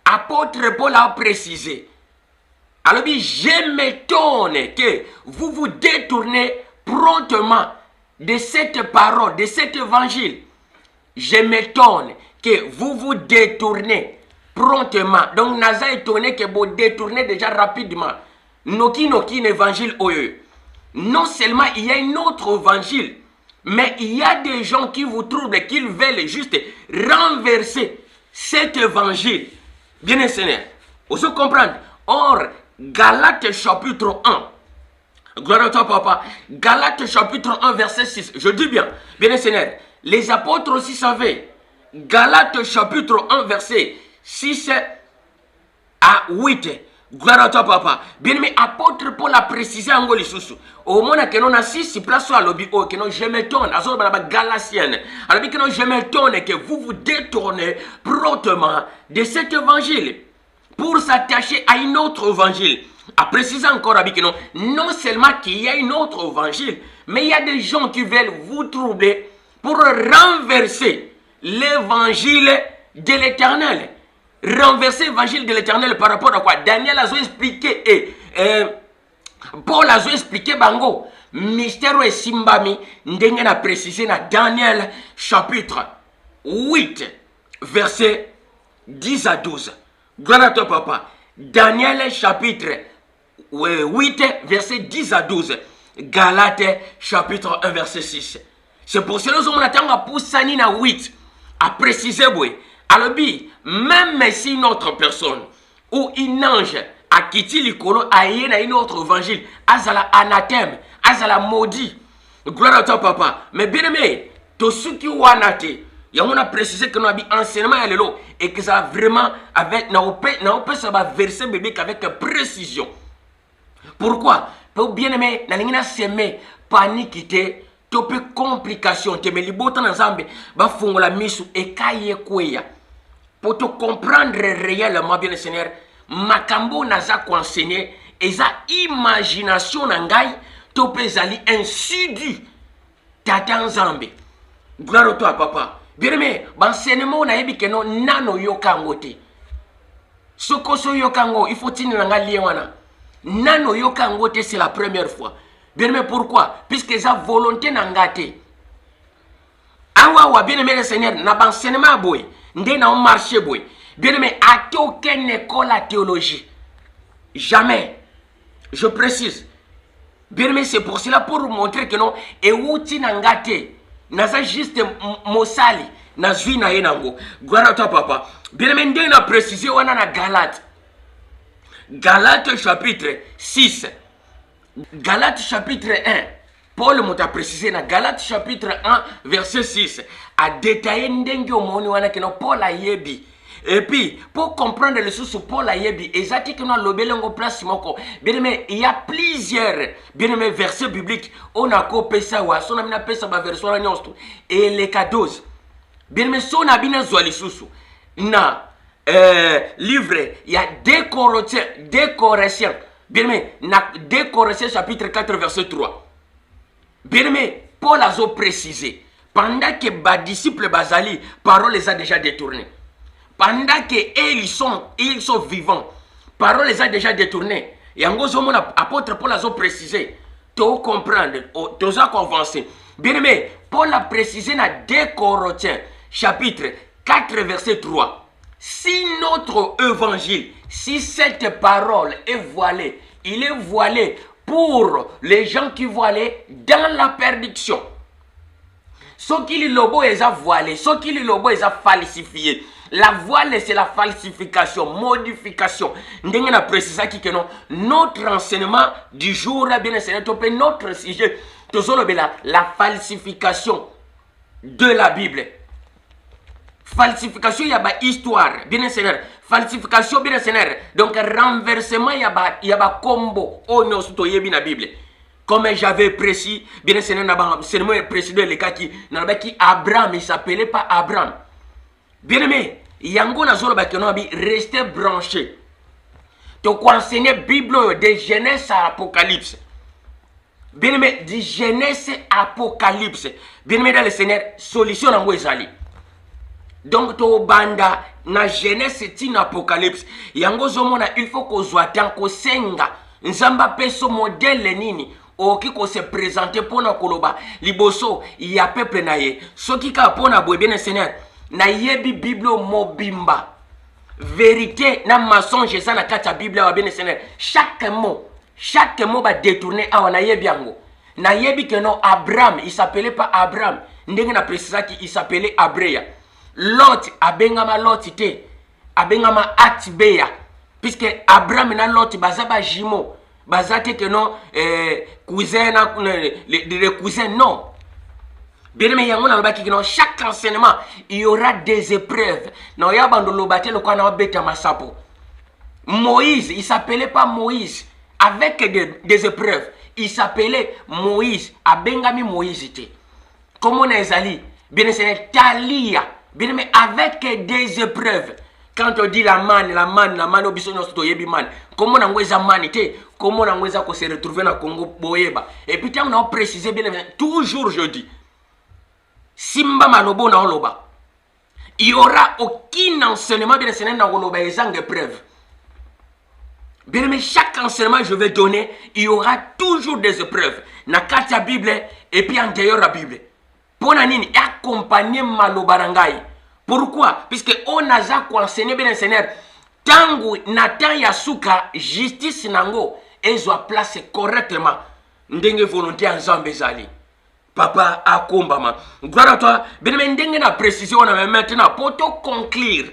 apôtre Paul a précisé. Alors, je m'étonne que vous vous détournez promptement de cette parole, de cet évangile. Je m'étonne que vous vous détournez promptement. Donc, Naza étonné que vous détournez déjà rapidement. Noki évangile oyo. Non seulement il y a un autre évangile, mais il y a des gens qui vous troublent, qui veulent juste renverser cet évangile. Bien Seigneur, vous se comprendre. Or, Galates chapitre 1, gloire à toi papa, Galates chapitre 1 verset 6, je dis bien, bien Seigneur, les apôtres aussi savaient. Galates chapitre 1 verset 6 à 8. Gloire à toi papa. Bien aimé, apôtre Paul a précisé en Goli Soussou. Au moment que nous avons 6 places à l'objet, que nous je m'étonne, à la Galatienne. Alors que nous je m'étonne que vous vous détournez promptement de cet évangile pour s'attacher à un autre évangile. À préciser encore que non seulement qu'il y a un autre évangile, mais il y a des gens qui veulent vous troubler pour renverser l'évangile de l'Éternel. Renverser l'évangile de l'Éternel par rapport à quoi? Daniel a expliqué et Paul a expliqué bango mystère et simbami ndenge na précisé na Daniel chapitre 8 verset 10 à 12. Gloire à toi papa. Daniel chapitre 8 verset 10 à 12. Galates chapitre 1 verset 6. C'est pour cela que nous attendons pour Sani na 8 à préciser oui. Alors, même si une autre personne ou un ange a quitté l'icône, a une autre évangile, azala anathème, azala maudit. Gloire à toi, papa. Mais bien aimé, tout ce qui est anathé, il y a précisé que nous avons enseignement à l'élo et que ça vraiment avec ça va verser biblique avec précision. Pourquoi? Pour bien aimé, nous avons semé panique, tope complication, te me libota ensemble, va fongo la misu et kaye kweya. Pour te comprendre réellement, bien le Seigneur, makambo naza enseigné et sa imagination nangai tope zali insidu tata nzambe. Gloire à toi papa. Bien aimé, l'enseignement na yebi que non nano yokango te. Soko so yokango, il faut tini nanga lié wana. Nano yokango te c'est la première fois. Bien aimé, pourquoi? Puisque sa volonté nangate. Awa bien aimé le Seigneur, na l'enseignement boy. Ndena on marché boy. Bien aimé, à aucune école à théologie. Jamais. Je précise. Bien aimé, c'est pour cela pour montrer que non, et outi nangate, naza juste mosali, na zui na yenango. Gloire à toi papa. Bien aimé, ndena précisé wana na Galates. Galates chapitre 6. Galates chapitre 1. Paul m'a précisé dans Galates chapitre 1 verset 6 a détaillé ndenge omoni wana que Paul a yebi. Et puis pour comprendre les sous Paul a yebi exactement que nous lobelengo place moko. Bien aimé, il y a plusieurs bien aimé versets bibliques on a copé ça wa son amina pesa ba verset la nyosto et les 14. Bien aimé, son abina zwali susu na livre il y a 2 Corinthiens. Bien aimé, na 2 Corinthiens chapitre 4 verset 3. Bien aimé, Paul a précisé, pendant que les disciples Bazali, parole les a déjà détournés. Pendant que ils sont vivants, parole les a déjà détournés. Et en gros, l'apôtre Paul a précisé, tu comprendre, tu as convaincu. Bien aimé, Paul a précisé dans 2 Corinthiens, chapitre 4, verset 3. Si notre évangile, si cette parole est voilée, il est voilé pour les gens qui vont aller dans la perdition. Ce qui est lobo est voilé, ce qui est lobo est falsifié. La voile, c'est la falsification, modification. Nous avons précisé que notre enseignement du jour, bien c'est notre sujet, la falsification de la Bible. Falsification, il y a une histoire, bien sûr. Falsification, bien sûr. Donc, renversement, il y a un combo au nom de la Bible. Comme j'avais précis, bien sûr, c'est le président le cas qui Abraham, il ne s'appelait pas Abraham. Bien aimé, yango na zolo bakenobi restez branché. Tu enseigner Bible de Genèse à Apocalypse. Bien aimé, de Genèse à Apocalypse. Bien aimé dans le Seigneur, solution en ezali. Donc to banda na Genèse c'est une Apocalypse. Yango zomona il faut qu'on soit tant ko senga. Nzamba peso modèle nini. Oki ko se présenter pour na koloba. Liboso ya peuple na ye. Soki ka pona boye bien le Seigneur. Na yebi Bible mobimba. Vérité na mensonge ça na kata Bible wa bien Seigneur. Chaque mot va détourner à na yebi yango. Na yebi que non Abraham, il s'appelait pas Abraham. Ndenge na précisa qu'il s'appelait Abreya. Lot abengama Lot te. Abengama Atbeya. Puisque Abraham na Lot bazaba jimo. Bazate que non cousin na les cousins non. Bien aimé, chaque enseignement, il y aura des épreuves. Moïse, il ne s'appelait pas Moïse avec des épreuves. Il s'appelait Moïse, Abengami Moïse. Comment on est allé? Bien aimé, Talia. Bien aimé, avec des épreuves. Quand on dit la manne, comment on a la manité, comment on a se retrouver dans le Congo Boyeba. Et puis, on a précisé, bien aimé, toujours je dis. Simba malobo na oloba. Il n'y aura aucun enseignement bien enseigné dans oloba et sans épreuve. Bien aimé, chaque enseignement que je vais donner, il y aura toujours des épreuves. Na katia Bible et puis en dehors de la Bible. Pour nini accompagner malobarangai. Pourquoi? Puisque on a déjà enseigné bien enseigné. Tangu natan yasuka justice nango et soit placé correctement. Ndenge volonté en zambezali. Papa Akombama. Gloire à toi. Bien aimé, na précision maintenant pour te conclure.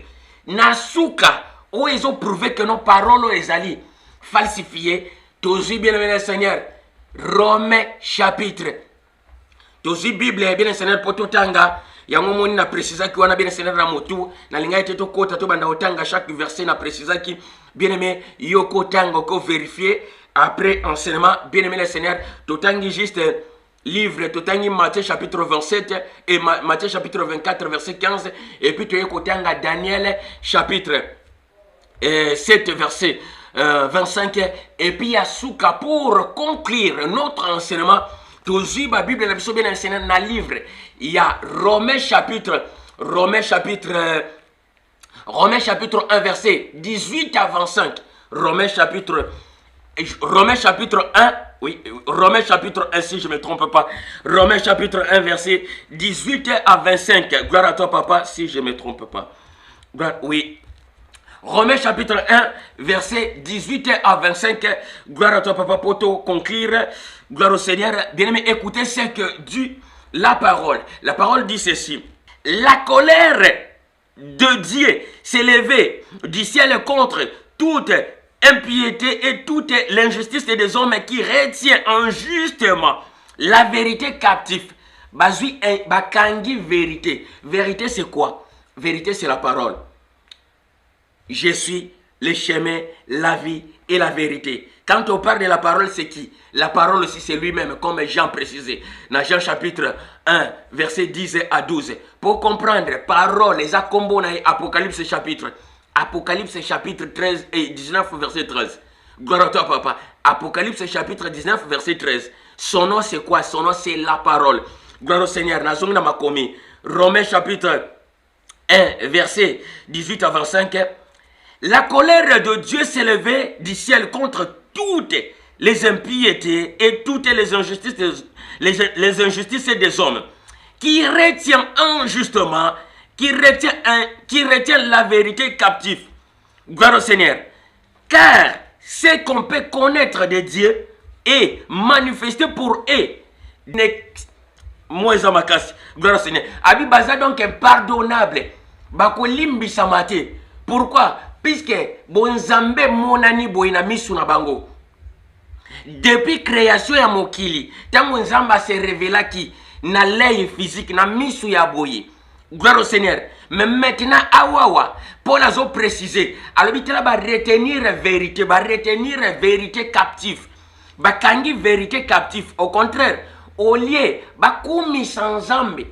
Nasuka où ils ont prouvé que nos paroles les alliés falsifiées. Toujours bien aimé Seigneur. Romains chapitre. Toujours Bible bien Seigneur pour tout tanga. Yango moni na précisa ki wana bien Seigneur na motu na linga ete to kota to banda otanga chaque verset na précisa ki bien aimé yoko tanga ko vérifier après enseignement bien aimé le Seigneur to tangi juste livre Totangi Matthieu chapitre 27 et Matthieu chapitre 24 verset 15 et puis tu es côté Daniel chapitre 7 verset 25 et puis il y a Souka pour conclure notre enseignement toujours la Bible la bien enseignée dans le livre il y a Romains chapitre 1 verset 18 à 25 Romains chapitre 1 oui, Romains chapitre 1, si je ne me trompe pas. Romains chapitre 1, verset 18 à 25. Gloire à toi, papa, si je ne me trompe pas. Oui. Romains chapitre 1, verset 18 à 25. Gloire à toi, papa, pour te conclure. Gloire au Seigneur. Bien-aimé, écoutez ce que dit la parole. La parole dit ceci. La colère de Dieu s'est levée du ciel contre toute impiété et toute l'injustice des hommes qui retient injustement la vérité captive. Bazui bakangi vérité. Vérité c'est quoi? Vérité c'est la parole. Je suis le chemin, la vie et la vérité. Quand on parle de la parole, c'est qui? La parole aussi c'est lui-même, comme Jean précisé. Dans Jean chapitre 1, verset 10 à 12. Pour comprendre, parole, les accombos dans Apocalypse chapitre. Apocalypse chapitre 13 et 19 verset 13. Gloire à toi papa. Apocalypse chapitre 19 verset 13. Son nom c'est quoi? Son nom c'est la parole. Gloire au Seigneur. Romains chapitre 1, verset 18 à 25. La colère de Dieu s'est levée du ciel contre toutes les impiétés et toutes les injustices des hommes, qui retient injustement, qui retient la vérité captive. Gloire au Seigneur. Car ce qu'on peut connaître de Dieu et manifester pour eux, gloire au Seigneur. Abi baza donc pardonnable. Bako limbi samate. Pourquoi? Puisque bonzambe monani boina misu na bango. Depuis création ya mokili, tango nzamba se révéla qui na l'œil physique na misu ya boye. Gloire au Seigneur. Mais maintenant awawa Paul a précisé. Alors bitela ba retenir vérité captive. Ba kangi vérité captive. Au contraire, au lieu ba kumi sans zambe.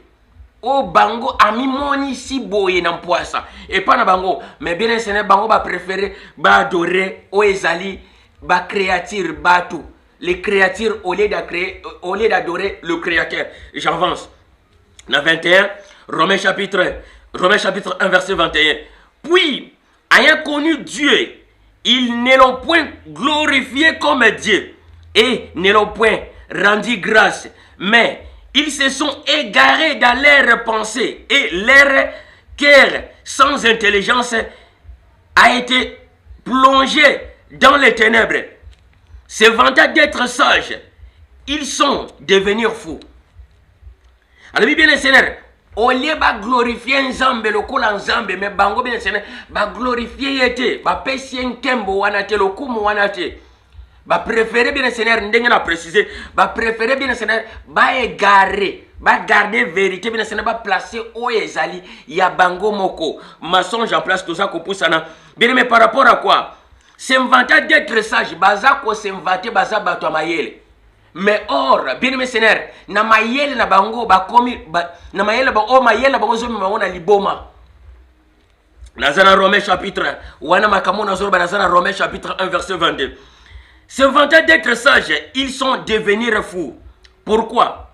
O bango ami moni si boye na poisa. Et pas na bango, mais bien Seigneur bango ba préférer ba adorer o ezali ba créature batu. Les créatures au lieu d'adorer le créateur. J'avance. Na 21, Romains chapitre 1 verset 21. Puis, ayant connu Dieu, ils ne l'ont point glorifié comme Dieu et ne l'ont point rendu grâce, mais ils se sont égarés dans leurs pensées et leur cœur sans intelligence a été plongé dans les ténèbres. Se vantant d'être sages, ils sont devenus fous. Alors, bien le Seigneur, au lieu de glorifier Nzambe, le coup Nzambe, mais bango bien Seigneur, ba glorifier yete, ba pesi nkembo wanate, le coup wanate. Ba préférer bien le Seigneur, n'dengue na préciser, ba préférer bien le Seigneur, ba égarer, ba garder vérité bien le Seigneur, ba placer au ezali, ya bango moko. Maçon, j'en place tout ça qu'on pousse na. Bien mais par rapport à quoi? S'inventer d'être sage, baza ko s'inventer baza bato mayele. Mais or, bien aimé Seigneur, na mayele na bango ba komi na mayele ba o mayele bango zo mona liboma. Nazana Romains chapitre wana makamona zo nazana Romains chapitre 1 verset 22. Se vantant d'être sages, ils sont devenus fous. Pourquoi?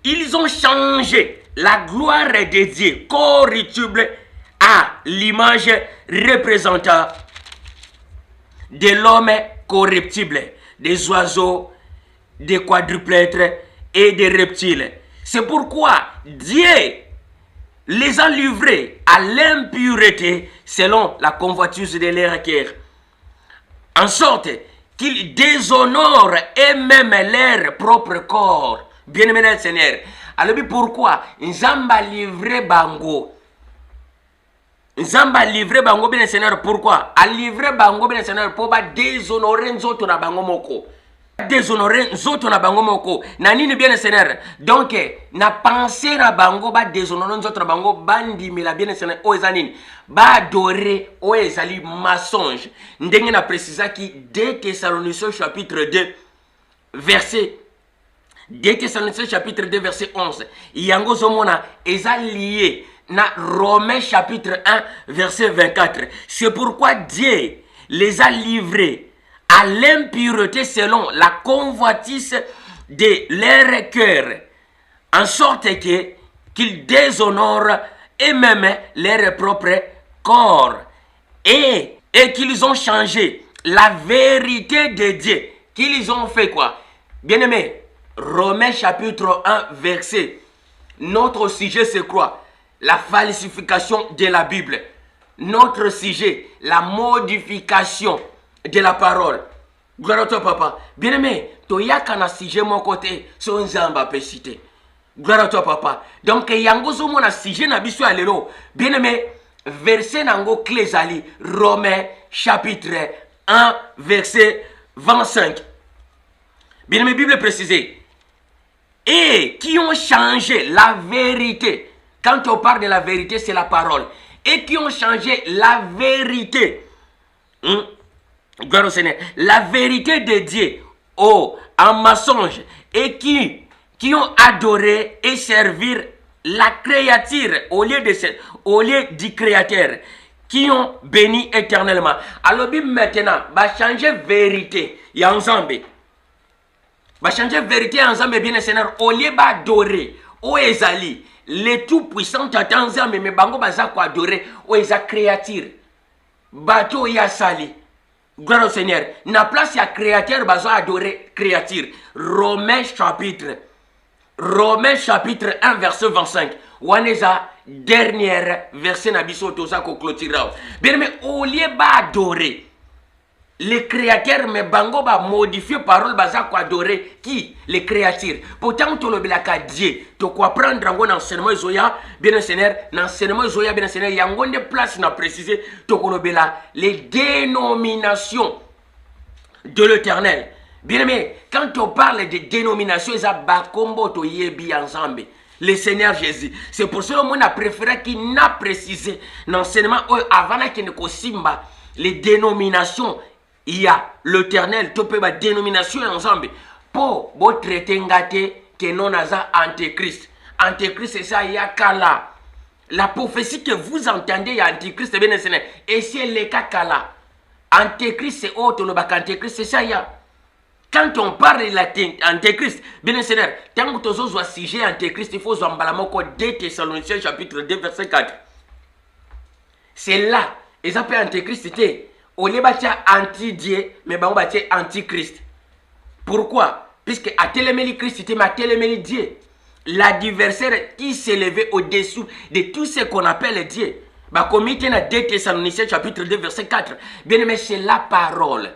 Ils ont changé la gloire de Dieu corruptible à l'image représentant de l'homme corruptible, des oiseaux, des quadrupèdes et des reptiles. C'est pourquoi Dieu les a livrés à l'impureté selon la convoitise de leur cœur, en sorte qu'ils déshonorent eux-mêmes leur propre corps. Bien-aimé Seigneur. Alors pourquoi Nzamba livré bango? Nzamba livré bango bien Seigneur. Pourquoi? A livré bango bien Seigneur pour pas déshonorer nzoto na bango moko. Déshonorer nzoto na bango moko. Na nini bien Seigneur. Donc na pensée na bango ba déshonorer nzoto na bango bandi mila bien Seigneur o ezanini. Ba adorer o ezali mensonge. Ndenge na précisa qui 2 Thessaloniciens chapitre 2 verset 2 Thessaloniciens chapitre 2 verset 11. Yango zomona eza lié na Romains chapitre 1 verset 24. C'est pourquoi Dieu les a livrés à l'impureté selon la convoitise de leur cœur, en sorte qu'ils déshonorent eux-mêmes leur propre corps et qu'ils ont changé la vérité de Dieu. Qu'ils ont fait quoi? Bien-aimé, Romains chapitre 1 verset. Notre sujet c'est quoi? La falsification de la Bible. Notre sujet, la modification de la parole. Gloire à toi, papa. Bien-aimé, toyaka na sujet mon côté, son nzamba peut citer. Gloire à toi, papa. Donc, yango zo mona sujet na biso alelo. Bien-aimé, verset nango clé zali, Romains chapitre 1 verset 25. Bien-aimé, Bible précisée. Et qui ont changé la vérité. Quand on parle de la vérité, c'est la parole. Et qui ont changé la vérité. Gloire au Seigneur. La vérité de Dieu en mensonge. Et qui ont adoré et servi la créature au lieu du créateur. Qui ont béni éternellement. Alors maintenant, va changer vérité. Il y a ensemble. Ba changer vérité ensemble bien Seigneur. Au lieu d'adorer, o ezali, les tout puissants ensemble mais bango baza ko adorer, o eza créature. Bato ya sali. Gloire au Seigneur. Na place ya créateur baza adorer créature. Romains chapitre 1 verset 25. Waneza dernière verset na biso toza ko clôturer. Bien mais au lieu d'adorer les créateurs mais bango ba modifier parole baza ko adorer qui les créatures. Pourtant to lobelaka Dieu to ko apprendre ngo na enseignement zoya bien Seigneur na enseignement zoya bien Seigneur yango de place na préciser to ko lobela les dénominations de l'Éternel. Bien aimé, quand on parle de dénomination, ils ont bakombo to yebi ensemble. Le Seigneur Jésus. C'est pour cela que moi, a préféré qu'il n'a précisé l'enseignement avant qu'il ne simba les dénominations. Il y a l'Éternel, tu peux dénomination ensemble. Pour vous traiter que non asa Antéchrist. Antéchrist, c'est ça, il y a Kala. La prophétie que vous entendez, il y a Antéchrist, bien Seigneur. Et c'est le cas Kala. Antéchrist, c'est autre, le bac Antéchrist, c'est ça, il y a. Quand on parle de l'Antéchrist, bien Seigneur, tant que tu as un sujet Antéchrist, il faut que 2 Thessaloniciens chapitre 2 verset 4. C'est là, ils appellent Antéchrist, c'était au lieu de anti-Dieu, mais on va anti-Christ. Pourquoi? Puisque à télémélie Christ, c'était ma télémélie Dieu. L'adversaire qui s'est levé au-dessous de tout ce qu'on appelle Dieu. Bah, comme il y a 2 Thessaloniciens chapitre 2 verset 4. Bien aimé, c'est la parole.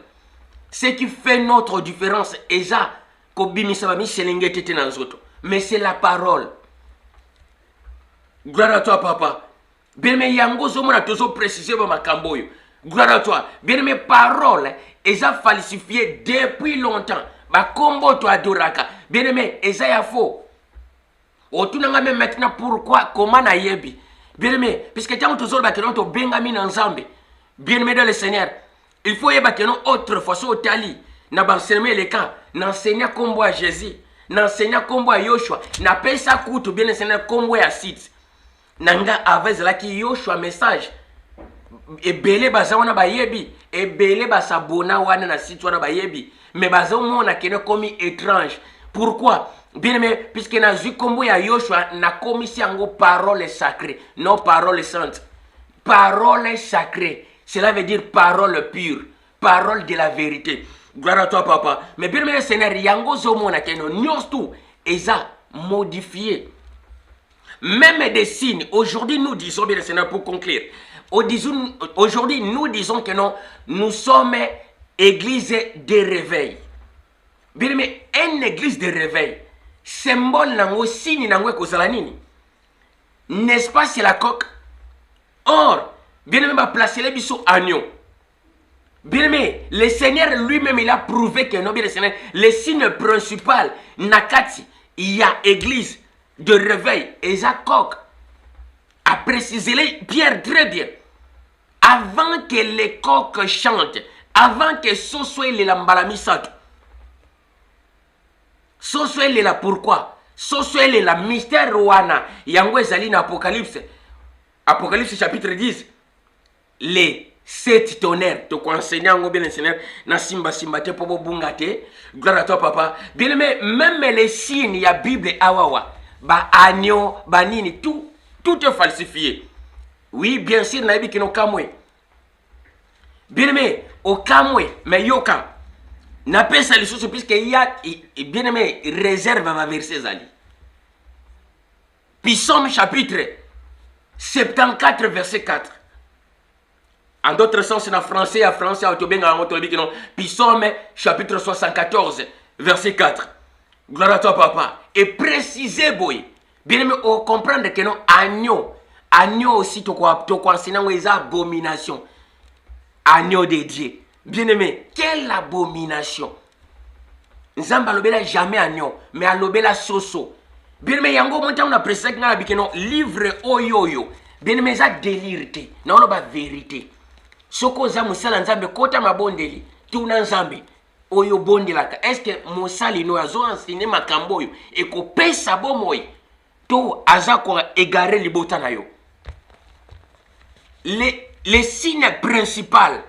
Ce qui fait notre différence, mais c'est la parole. Gloire à toi, papa. Bien, mais yango zomona toujours précisé ma camboyo. Gloire à toi. Bien, mes paroles, elles ont falsifié depuis longtemps. Ba combo to adoraka. Bien, mais elles ont faux. Otunanga même maintenant pourquoi, comment na yebi. Bien, mais puisque tant toujours bateron to bengami ensemble. Bien, mais dans le Seigneur. Il faut y avoir autrefois au tali, na enseigner les camps, n'enseigner combo à Jésus, n'enseigner combo à Yoshua, n'a pas ça coûte bien enseigner combo à site. Nanga avec la qui Yoshua message. Et belé baza wana ba yebi, et belé basa bona wana na site wana ba yebi, mais baza mona kene commis étrange. Pourquoi? Bien aimé, puisque na vu combo à Yoshua na commis yango parole sacrée, non parole sainte. Parole sacrée. Cela veut dire parole pure, parole de la vérité. Gloire à toi, papa. Mais bien, le Seigneur, yango zomo na keno nyostu eza modifié. Même des signes. Aujourd'hui, nous disons, bien le Seigneur, pour conclure. Aujourd'hui, nous disons que non, nous sommes église de réveil. Bien, mais une église de réveil, symbole nango signe nango kozala nini? N'est-ce pas, c'est la coque? Or, bien aimé, va placer les bisous agneaux. Bien aimé, le Seigneur lui-même, il a prouvé que non, bien le Seigneur, le signe principal, Nakati, il y a église de réveil, et Jacob a précisé Pierre très bien. Avant que les coqs chantent, avant que ce soit les lambalamisat, ce soit les la pourquoi, ce soit les la mystère wana, yango ezali na Apocalypse, Apocalypse chapitre 10. Les 7 tonnerres, te conseiller en bien Seigneur, na simba te pobo bungate, gloire à toi papa. Bien aimé, même les signes, il y a Bible awawa, ba agneau, ba nini, tout est falsifié. Oui, bien sûr, na qui no kamwe. Bien aimé, au kamwe, mais yoka, n'a pas ça les choses puisque il y a, bien aimé, réserve à ma verset zali. Psaume chapitre 74 verset 4. En d'autres sens, en français, Psaume chapitre 74, verset 4. Gloire à toi, papa. Et précisez, boy. Bien aimé, on comprend que non, agneau aussi, tu enseigner les abominations. Agneau de Dieu. Bien aimé, quelle abomination. Nzamba lobela jamais agneau, mais à lobela soso. Bien aimé, yango monta on a précisé que non, livre oyoyo. Bien aimé, ça délire. Non, on a vérité. Soko za musala nzambe kota mabondeli tuna nzambe oyo bondelaka est-ce que musali no azo enseigner makambo yo e ko pesa bomoy to aza ko égarer libota na yo les signes principal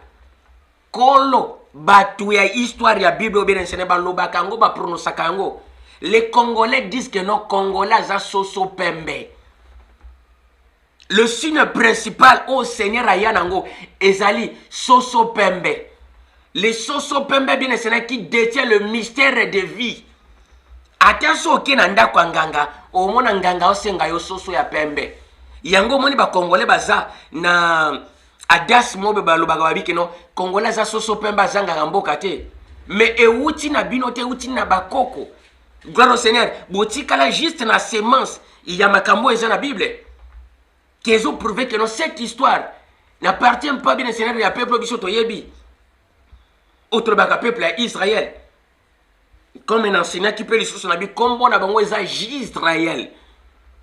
kolo batu ya histoire ya Bible ou bien sene ba lobaka yango ba prononcaka yango. Les Congolais disent que non, Congolais za soso pembe. Le signe principal au Seigneur Ayanango ezali soso pembe. Les soso pembe bien sene qui détient le mystère de vie. Attention ki na ndako nganga, o mona nganga osenga yo soso ya pembe. Yango moni ba Congolais baza na adas mobe balobaka babiki no Congolais za soso pembe zanga mboka te. Mais euti na bino te euti na bakoko. Gloire au Seigneur. Botikala juste na sémence. Il y a makambo et dans la Bible. Qu'ils ont prouvé que non, cette histoire n'appartient pas bien au Seigneur et à peuple bisoto yebi. Autre baka peuple à Israël. Comme un enseignant qui peut les sur son habit, comme on a besoin d'Israël.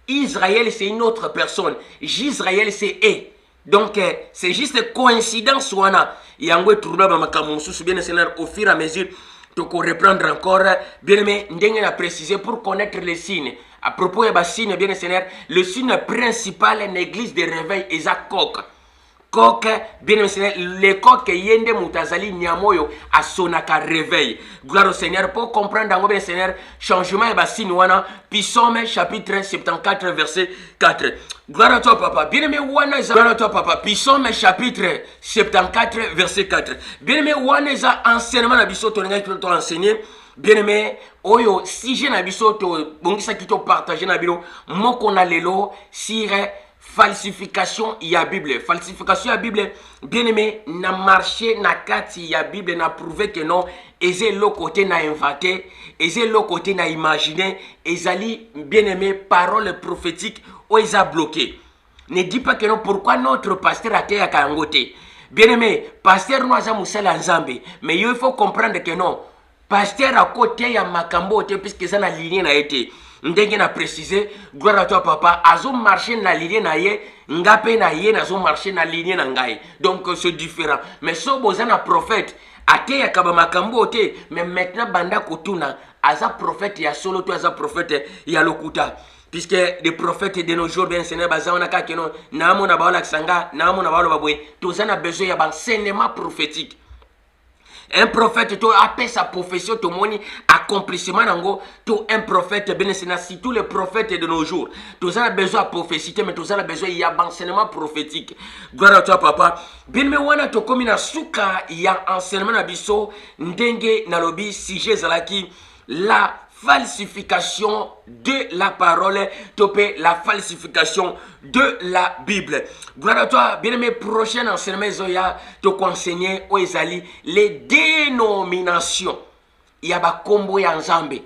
Israël, c'est une autre personne. Israël, c'est eux. Donc, c'est juste coïncidence. Il y a un peu de trouble dans makambo. Bien au Seigneur, au fur et à mesure. Donc, reprendre encore, bien aimé, Ndengen a précisé pour connaître les signes. À propos de signes, bien Seigneur, le signe principal est l'église de réveil, et ça coq. Coq, bien aimé Seigneur, le coq yende mutazali nyamoyo à sonaka réveil. Gloire au Seigneur, pour comprendre, bien Seigneur, changement et signe wana, Psaume chapitre 74, verset 4. Gloire à toi, papa. Bien aimé, gloire à toi, papa. Psaume chapitre 74, verset 4. Bien aimé, wana enseignement na biso to nga enseigné. Bien aimé, oyo si j'ai na biso to bongisa ki to partager na bilo moko na lelo sire falsification ya Bible. Falsification ya Bible, bien aimé, na marché na kati ya Bible na prouvé que non, et le côté na inventé, et le côté na imaginé, et ali bien aimé parole prophétique ou ils a bloqué. Ne dis pas que non, pourquoi notre pasteur a été à Kangote. Bien aimé, pasteur nous a moussé la Nzambe, mais il faut comprendre que non, pasteur à côté ya makambo puisque ça na ligne na été. Ndenge na précisé, gloire à toi papa, azo marché na ligne na ye, ngape na ye na zo marché na ligne na ngai. Donc c'est différent. Mais so bozana prophète, ate ya kaba makambo te, mais maintenant banda kotuna, aza prophète ya solo to aza prophète ya lokuta. Puisque les prophètes de nos jours, bien Seigneur, bazana ka keno, na mo na baola kisanga, na mo na baola babwe, tous a besoin ya enseignement prophétique. Un prophète, tu appelles sa profession, tu moni accomplissement nango, tu un prophète, bien Seigneur, si tous les prophètes de nos jours, tous a besoin de prophétie, mais tous a besoin y a enseignement prophétique. Gloire à toi, papa. Bien me wana to komi na suka ya enseignement na biso, ndenge na lobi sujet zalaki la falsification de la parole, topé la falsification de la Bible. Gloire à toi, bien-aimé, prochain enseignement, Zoya, te conseiller aux Ezali, les dénominations. Il y a ba kombo ya nzambe.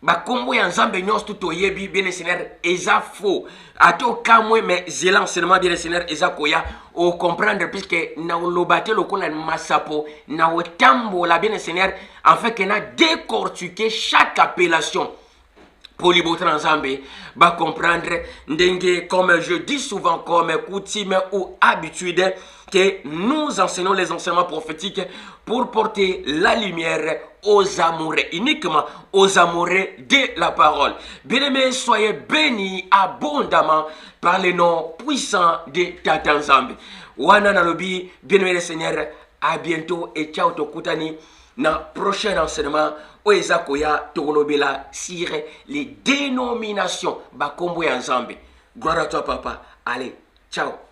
Ba kombo ya nzambe nyos tout oyebi, bien Seigneur, eza faux. Ato kamwe, mais j'ai l'enseignement, bien Seigneur, eza koya, au comprendre, puisque na lobate lokona masapo, na otambo la bien Seigneur, en fait, qu'on a décortiqué chaque appellation. Pour les botter ensemble, va comprendre, comme je dis souvent, comme coutume ou habitude, que nous enseignons les enseignements prophétiques pour porter la lumière aux amoureux, uniquement aux amoureux de la parole. Bien-aimés, soyez bénis abondamment par le nom puissant de Tata Nzambe. Wana nalobi, bien-aimés Seigneur, à bientôt et ciao tokutani na prochain enseignement. Oeza koya tolobela sur les dénominations bakombo ya Nzambe. Gloire à toi papa. Allez, ciao.